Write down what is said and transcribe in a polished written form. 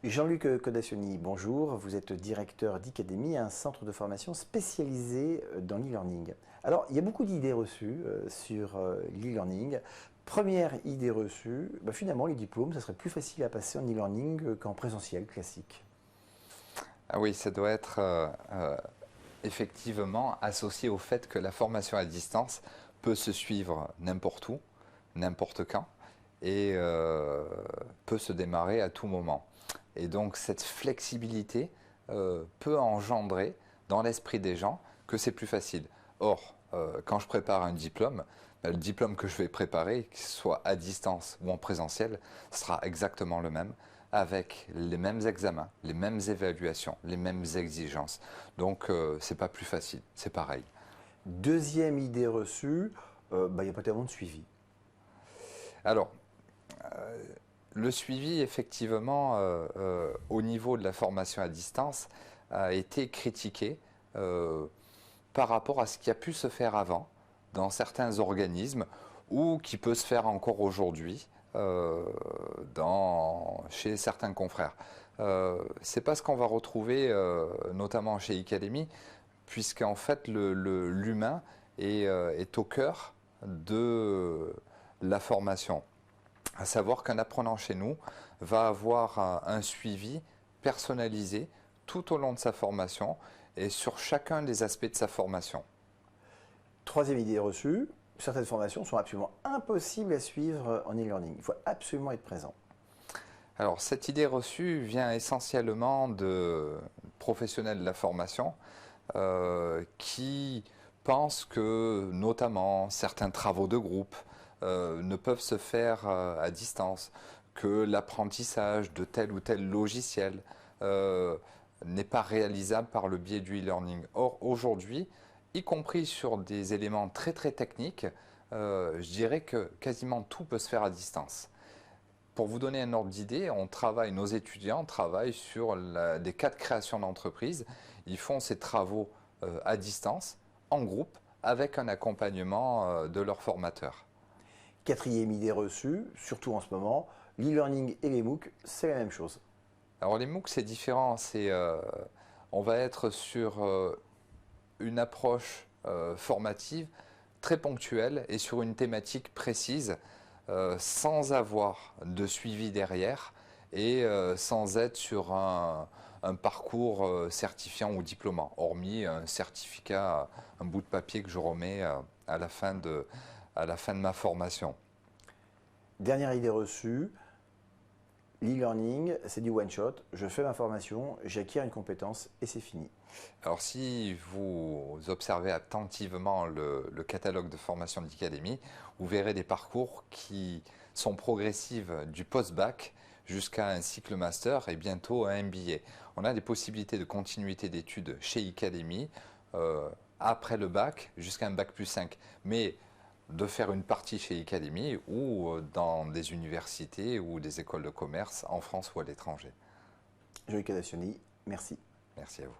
Jean-Luc Codacioni, bonjour. Vous êtes directeur d'Icademy, un centre de formation spécialisé dans l'e-learning. Alors, il y a beaucoup d'idées reçues sur l'e-learning. Première idée reçue, finalement, les diplômes, ça serait plus facile à passer en e-learning qu'en présentiel classique. Ah oui, ça doit être effectivement associé au fait que la formation à distance peut se suivre n'importe où, n'importe quand, et peut se démarrer à tout moment. Et donc cette flexibilité peut engendrer dans l'esprit des gens que c'est plus facile. Or, quand je prépare un diplôme, le diplôme que je vais préparer, qu'il soit à distance ou en présentiel, sera exactement le même, avec les mêmes examens, les mêmes évaluations, les mêmes exigences. Donc c'est pas plus facile, c'est pareil. Deuxième idée reçue, il n'y a pas tellement de suivi. Alors, le suivi, effectivement, au niveau de la formation à distance, a été critiqué par rapport à ce qui a pu se faire avant dans certains organismes ou qui peut se faire encore aujourd'hui chez certains confrères. C'est pas ce qu'on va retrouver notamment chez Icademy, puisqu'en fait l'humain est au cœur de la formation. À savoir qu'un apprenant chez nous va avoir un suivi personnalisé tout au long de sa formation et sur chacun des aspects de sa formation. Troisième idée reçue, certaines formations sont absolument impossibles à suivre en e-learning. Il faut absolument être présent. Alors cette idée reçue vient essentiellement de professionnels de la formation qui pensent que notamment certains travaux de groupe ne peuvent se faire à distance, que l'apprentissage de tel ou tel logiciel n'est pas réalisable par le biais du e-learning. Or, aujourd'hui, y compris sur des éléments très très techniques, je dirais que quasiment tout peut se faire à distance. Pour vous donner un ordre d'idée, nos étudiants travaillent sur des cas de création d'entreprise. Ils font ces travaux à distance, en groupe, avec un accompagnement de leur formateur. Quatrième idée reçue, surtout en ce moment, l'e-learning et les MOOC, c'est la même chose. Alors les MOOC, c'est différent. On va être sur une approche formative très ponctuelle et sur une thématique précise, sans avoir de suivi derrière et sans être sur un parcours certifiant ou diplômant, hormis un certificat, un bout de papier que je remets à la fin de ma formation. Dernière idée reçue, l'e-learning, c'est du one-shot. Je fais ma formation, j'acquiers une compétence et c'est fini. Alors si vous observez attentivement le catalogue de formation de l'Icademy, vous verrez des parcours qui sont progressifs du post-bac jusqu'à un cycle master et bientôt un MBA. On a des possibilités de continuité d'études chez Icademy après le bac jusqu'à un bac plus 5. Mais de faire une partie chez Icademy ou dans des universités ou des écoles de commerce en France ou à l'étranger. Jean-Luc Codacioni, merci. Merci à vous.